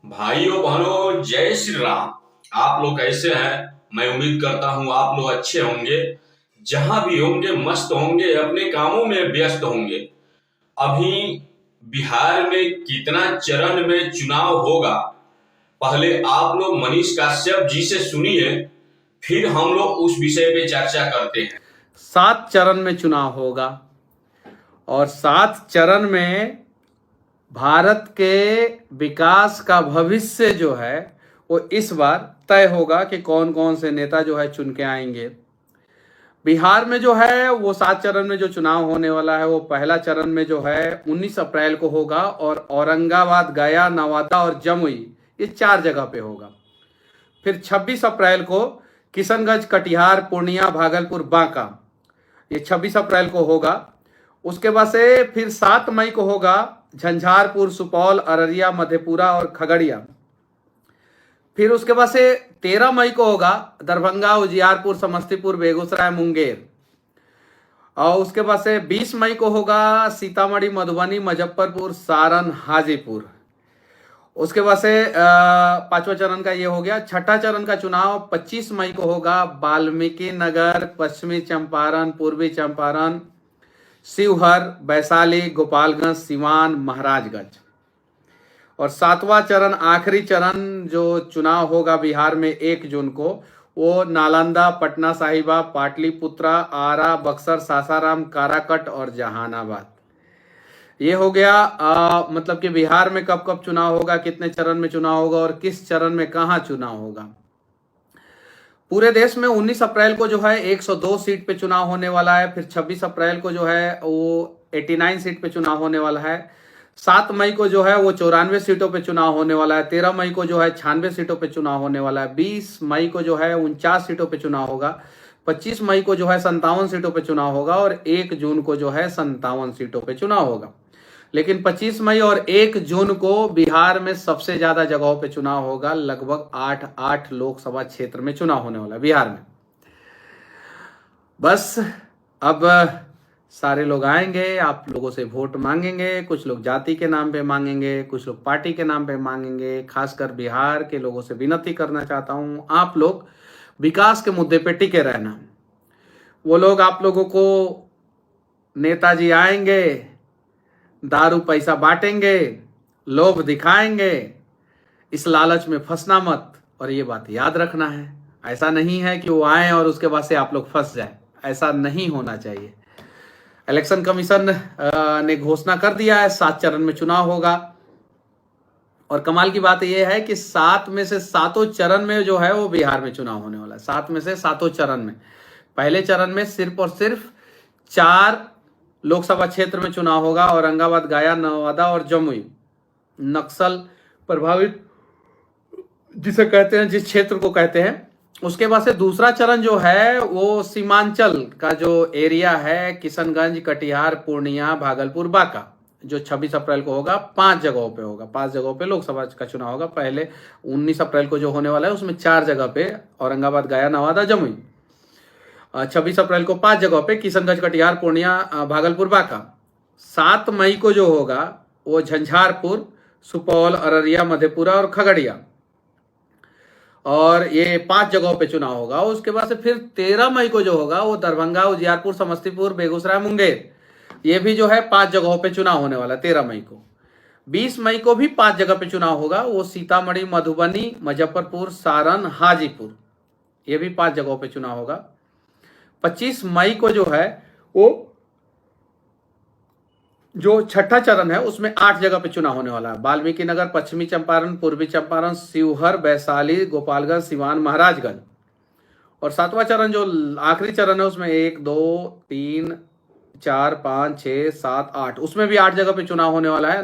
भाइयों बहनों, जय श्री राम। आप लोग कैसे हैं? मैं उम्मीद करता हूं आप लोग अच्छे होंगे। जहां भी होंगे मस्त होंगे, अपने कामों में व्यस्त होंगे। अभी बिहार में कितना चरण में चुनाव होगा, पहले आप लोग मनीष कश्यप जी से सुनिए, फिर हम लोग उस विषय पे चर्चा करते हैं। 7 चरण में चुनाव होगा और 7 चरण में भारत के विकास का भविष्य जो है वो इस बार तय होगा कि कौन कौन से नेता जो है चुन के आएंगे। बिहार में जो है वो 7 चरण में जो चुनाव होने वाला है वो पहला चरण में जो है 19 अप्रैल को होगा और औरंगाबाद, गया, नवादा और जमुई ये 4 जगह पे होगा। फिर 26 अप्रैल को किशनगंज, कटिहार, पूर्णिया, भागलपुर, बांका ये 26 अप्रैल को होगा। उसके बाद से फिर 7 मई को होगा झंझारपुर, सुपौल, अररिया, मधेपुरा और खगड़िया। फिर उसके बाद से 13 मई को होगा दरभंगा, उजियारपुर, समस्तीपुर, बेगूसराय, मुंगेर। और उसके बाद से 20 मई को होगा सीतामढ़ी, मधुबनी, मुजफ्फरपुर, सारण, हाजीपुर। उसके बाद से 5वां चरण का ये हो गया। छठा चरण का चुनाव 25 मई को होगा वाल्मीकि नगर, पश्चिमी चंपारण, पूर्वी चंपारण, शिवहर, वैशाली, गोपालगंज, सिवान, महाराजगंज। और 7वां चरण, आखिरी चरण जो चुनाव होगा बिहार में 1 जून को, वो नालंदा, पटना साहिबा, पाटलिपुत्रा, आरा, बक्सर, सासाराम, काराकट और जहानाबाद। ये हो गया मतलब कि बिहार में कब कब चुनाव होगा, कितने चरण में चुनाव होगा और किस चरण में कहाँ चुनाव होगा। पूरे देश में 19 अप्रैल को जो है 102 सीट पे चुनाव होने वाला है। फिर 26 अप्रैल को जो है वो 89 सीट पे चुनाव होने वाला है। 7 मई को जो है वो 94 सीटों पे चुनाव होने वाला है। 13 मई को जो है 96 सीटों पे चुनाव होने वाला है। 20 मई को जो है 49 सीटों पे चुनाव होगा। 25 मई को जो है 57 सीटों पे चुनाव होगा और 1 जून को जो है 57 सीटों पे चुनाव होगा। लेकिन 25 मई और 1 जून को बिहार में सबसे ज्यादा जगहों पे चुनाव होगा। लगभग 8 लोकसभा क्षेत्र में चुनाव होने वाला है बिहार में। बस अब सारे लोग आएंगे, आप लोगों से वोट मांगेंगे। कुछ लोग जाति के नाम पे मांगेंगे, कुछ लोग पार्टी के नाम पे मांगेंगे। खासकर बिहार के लोगों से विनती करना चाहता हूं, आप लोग विकास के मुद्दे पे टिके रहना। वो लोग आप लोगों को, नेताजी आएंगे, दारू पैसा बांटेंगे, लोभ दिखाएंगे, इस लालच में फंसना मत। और ये बात याद रखना है, ऐसा नहीं है कि वो आए और उसके बाद से आप लोग फंस जाए। ऐसा नहीं होना चाहिए। इलेक्शन कमीशन ने घोषणा कर दिया है 7 चरण में चुनाव होगा। और कमाल की बात यह है कि 7 में से 7 चरण में जो है वो बिहार में चुनाव होने वाला है। 7 में से 7 चरण में, पहले चरण में सिर्फ और सिर्फ 4 लोकसभा क्षेत्र में चुनाव होगा, औरंगाबाद, गया, नवादा और जमुई। नक्सल प्रभावित जिसे कहते हैं, जिस क्षेत्र को कहते हैं। उसके बाद से दूसरा चरण जो है वो सीमांचल का जो एरिया है, किशनगंज, कटिहार, पूर्णिया, भागलपुर, बांका, जो 26 अप्रैल को होगा। 5 जगहों पे होगा, 5 जगहों पे लोकसभा का चुनाव होगा। पहले 19 अप्रैल को जो होने वाला है उसमें 4 जगह पे औरंगाबाद, गया, नवादा, जमुई। 26 अप्रैल को 5 जगहों पे किशनगंज, कटिहार, पूर्णिया, भागलपुर, बांका। 7 मई को जो होगा वो झंझारपुर, सुपौल, अररिया, मधेपुरा और खगड़िया। और ये 5 जगहों पे चुनाव होगा। उसके बाद से फिर 13 मई को जो होगा वो दरभंगा, उजियारपुर, समस्तीपुर, बेगूसराय, मुंगेर, ये भी जो है 5 जगहों पे चुनाव होने वाला है 13 मई को। 20 मई को भी 5 जगह पे चुनाव होगा, वो सीतामढ़ी, मधुबनी, मुजफ्फरपुर, सारण, हाजीपुर, ये भी 5 जगहों पे चुनाव होगा। 25 मई को जो है वो जो छठा चरण है उसमें 8 जगह पे चुनाव होने वाला है। वाल्मीकि नगर, पश्चिमी चंपारण, पूर्वी चंपारण, शिवहर, वैशाली, गोपालगंज, सिवान, महाराजगंज। और 7वां चरण जो आखिरी चरण है उसमें 1, 2, 3, 4, 5, 6, 7, 8, उसमें भी 8 जगह पे चुनाव होने वाला है।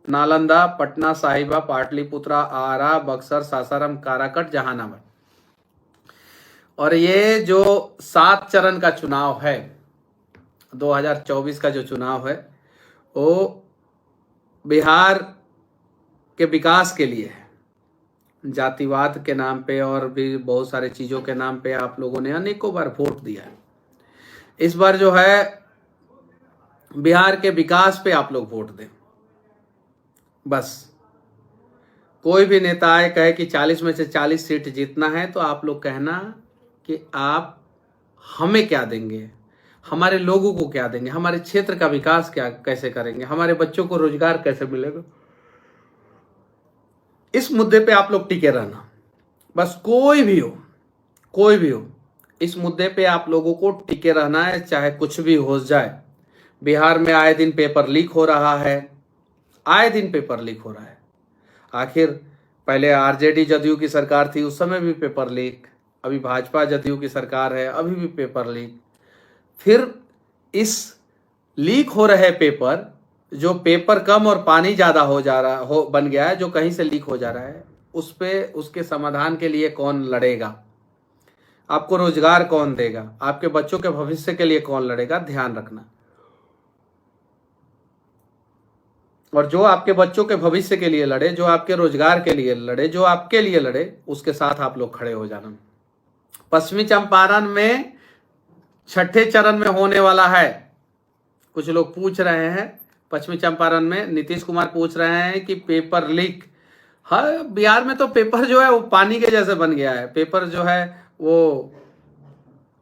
नालंदा, पटना साहिबा, पाटलिपुत्रा, आरा, बक्सर, सासाराम, काराकट, जहानाबाद। और ये जो 7 चरण का चुनाव है, 2024 का जो चुनाव है, वो बिहार के विकास के लिए है। जातिवाद के नाम पे और भी बहुत सारे चीजों के नाम पे आप लोगों ने अनेकों बार वोट दिया है। इस बार जो है बिहार के विकास पे आप लोग वोट दें। बस कोई भी नेता आए कहे कि 40 में से 40 सीट जीतना है, तो आप लोग कहना कि आप हमें क्या देंगे, हमारे लोगों को क्या देंगे, हमारे क्षेत्र का विकास क्या कैसे करेंगे, हमारे बच्चों को रोजगार कैसे मिलेगा। इस मुद्दे पे आप लोग टिके रहना। बस कोई भी हो, इस मुद्दे पे आप लोगों को टिके रहना है, चाहे कुछ भी हो जाए। बिहार में आए दिन पेपर लीक हो रहा है, आए दिन पेपर लीक हो रहा है। आखिर पहले आरजेडी जदयू की सरकार थी, उस समय भी पेपर लीक, अभी भाजपा जदयू की सरकार है, अभी भी पेपर लीक। फिर इस लीक हो रहे पेपर, जो पेपर कम और पानी ज़्यादा बन गया है, जो कहीं से लीक हो जा रहा है, उस पे उसके समाधान के लिए कौन लड़ेगा, आपको रोजगार कौन देगा, आपके बच्चों के भविष्य के लिए कौन लड़ेगा, ध्यान रखना। और जो आपके बच्चों के भविष्य के लिए लड़े, जो आपके रोजगार के लिए लड़े, जो आपके लिए लड़े, उसके साथ आप लोग खड़े हो जाना। पश्चिमी चंपारण में छठे चरण में होने वाला है। कुछ लोग पूछ रहे हैं, पश्चिमी चंपारण में नीतीश कुमार पूछ रहे हैं कि पेपर लीक। हाँ, बिहार में तो पेपर जो है वो पानी के जैसे बन गया है। पेपर जो है वो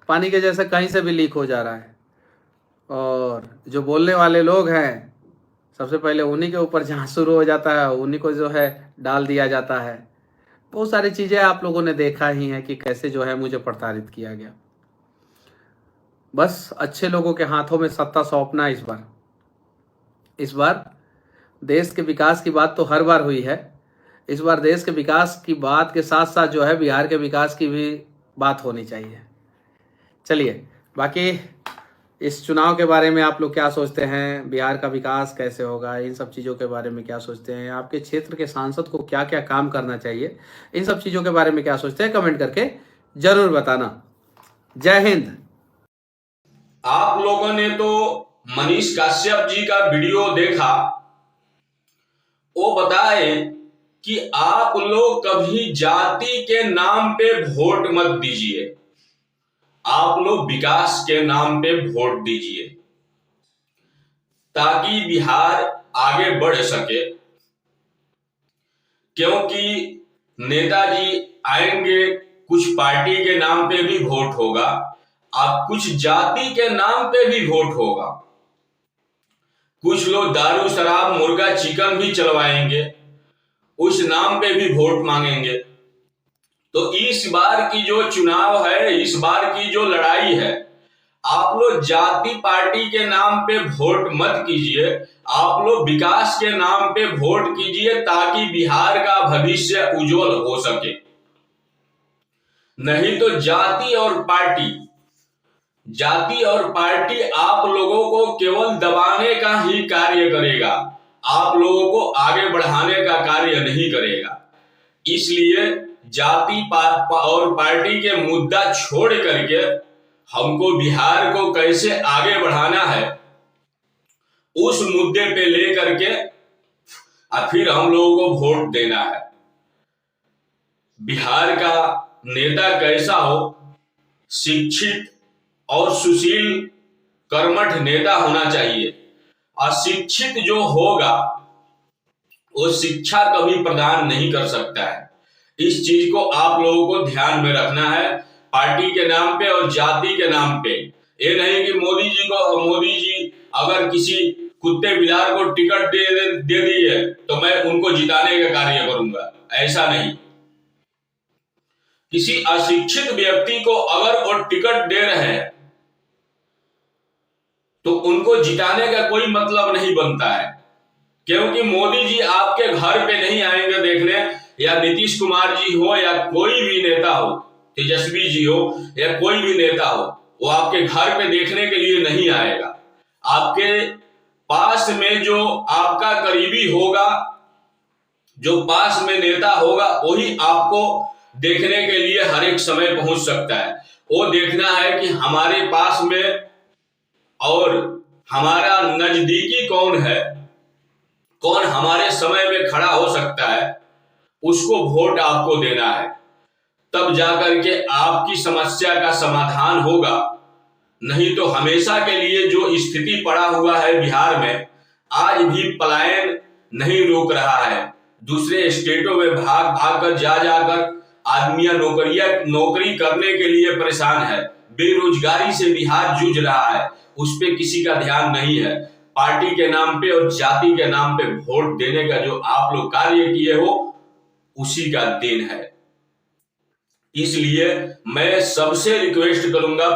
पानी के जैसे कहीं से भी लीक हो जा रहा है, और जो बोलने वाले लोग हैं, सबसे पहले उन्हीं के ऊपर जहाँ शुरू हो जाता है, उन्हीं को जो है डाल दिया जाता है। बहुत सारी चीज़ें आप लोगों ने देखा ही है कि कैसे जो है मुझे प्रताड़ित किया गया। बस अच्छे लोगों के हाथों में सत्ता सौंपना। इस बार देश के विकास की बात तो हर बार हुई है। इस बार देश के विकास की बात के साथ साथ जो है बिहार के विकास की भी बात होनी चाहिए। चलिए, बाकी इस चुनाव के बारे में आप लोग क्या सोचते हैं, बिहार का विकास कैसे होगा, इन सब चीज़ों के बारे में क्या सोचते हैं, आपके क्षेत्र के सांसद को क्या क्या काम करना चाहिए, इन सब चीज़ों के बारे में क्या सोचते हैं, कमेंट करके जरूर बताना। जय हिंद। आप लोगों ने तो मनीष कश्यप जी का वीडियो देखा, वो बताए कि आप लोग कभी जाति के नाम पे वोट मत दीजिए, आप लोग विकास के नाम पे वोट दीजिए, ताकि बिहार आगे बढ़ सके। क्योंकि नेताजी आएंगे, कुछ पार्टी के नाम पे भी वोट होगा, अब कुछ जाति के नाम पे भी वोट होगा, कुछ लोग दारू शराब मुर्गा चिकन भी चलवाएंगे, उस नाम पे भी वोट मांगेंगे। तो इस बार की जो चुनाव है, इस बार की जो लड़ाई है, आप लोग जाति पार्टी के नाम पे वोट मत कीजिए, आप लोग विकास के नाम पे वोट कीजिए, ताकि बिहार का भविष्य उज्जवल हो सके। नहीं तो जाति और पार्टी आप लोगों को केवल दबाने का ही कार्य करेगा, आप लोगों को आगे बढ़ाने का कार्य नहीं करेगा। इसलिए जाति और पार्टी के मुद्दा छोड़ करके हमको बिहार को कैसे आगे बढ़ाना है, उस मुद्दे पे लेकर के फिर हम लोगों को वोट देना है। बिहार का नेता कैसा हो, शिक्षित और सुशील कर्मठ नेता होना चाहिए। अशिक्षित जो होगा वो शिक्षा कभी प्रदान नहीं कर सकता है। इस चीज को आप लोगों को ध्यान में रखना है, पार्टी के नाम पे और जाति के नाम पे। ये नहीं कि मोदी जी अगर किसी कुत्ते बिलार को टिकट दे दिए तो मैं उनको जिताने का कार्य करूंगा, ऐसा नहीं। किसी अशिक्षित व्यक्ति को अगर वो टिकट दे रहे हैं तो उनको जिताने का कोई मतलब नहीं बनता है। क्योंकि मोदी जी आपके घर पे नहीं आएंगे देखने, या नीतीश कुमार जी हो या कोई भी नेता हो, तेजस्वी जी हो या कोई भी नेता हो, वो आपके घर पे देखने के लिए नहीं आएगा। आपके पास में जो आपका करीबी होगा, जो पास में नेता होगा, वही आपको देखने के लिए हर एक समय पहुंच सकता है। वो देखना है कि हमारे पास में और हमारा नजदीकी कौन है, कौन हमारे समय में खड़ा हो सकता है, उसको वोट आपको देना है। तब जाकर के आपकी समस्या का समाधान होगा। नहीं तो हमेशा के लिए जो स्थिति पड़ा हुआ है बिहार में, आज भी पलायन नहीं रुक रहा है। दूसरे स्टेटों में भाग भाग कर जा जाकर आदमियां नौकरी करने के लिए परेशान है। बेरोजगारी से बिहार जूझ रहा है, उस पे किसी का ध्यान नहीं है। पार्टी के नाम पे और जाति के नाम पे वोट देने का जो आप लोग कार्य किए हो, उसी का देन है। इसलिए मैं सबसे रिक्वेस्ट करूंगा,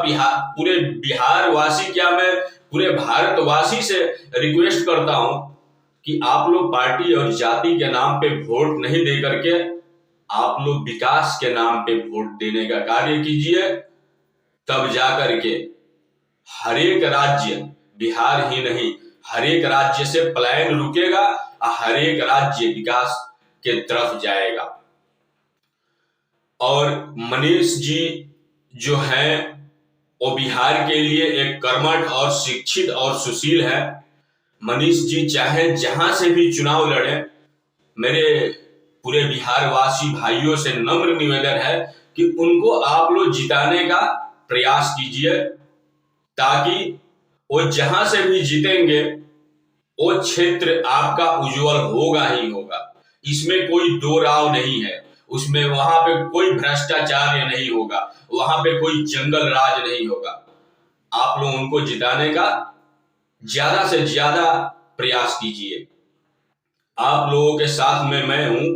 पूरे बिहार वासी क्या, मैं पूरे भारतवासी से रिक्वेस्ट करता हूं कि आप लोग पार्टी और जाति के नाम पे वोट नहीं दे करके आप लोग विकास के नाम पे वोट देने का कार्य कीजिए। तब जाकर के हर एक राज्य, बिहार ही नहीं, हर एक राज्य से पलायन रुकेगा और हर एक राज्य विकास के तरफ जाएगा। और मनीष जी जो हैं वो बिहार के लिए एक कर्मठ और शिक्षित और सुशील है। मनीष जी चाहे जहां से भी चुनाव लड़े, मेरे पूरे बिहार वासी भाइयों से नम्र निवेदन है कि उनको आप लोग जिताने का प्रयास कीजिए, ताकि वो जहां से भी जीतेंगे वो क्षेत्र आपका उज्जवल होगा ही होगा। इसमें कोई दो राव नहीं है। उसमें वहां पे कोई भ्रष्टाचार नहीं होगा, वहां पे कोई जंगल राज नहीं होगा। आप लोग उनको जिताने का ज्यादा से ज्यादा प्रयास कीजिए। आप लोगों के साथ में मैं हूं,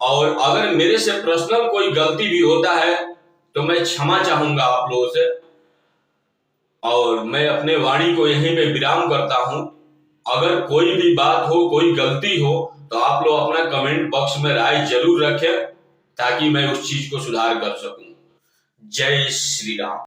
और अगर मेरे से पर्सनल कोई गलती भी होता है तो मैं क्षमा चाहूंगा आप लोगों से, और मैं अपने वाणी को यहीं पे विराम करता हूं। अगर कोई भी बात हो, कोई गलती हो, तो आप लोग अपना कमेंट बॉक्स में राय जरूर रखें, ताकि मैं उस चीज को सुधार कर सकूं। जय श्री राम।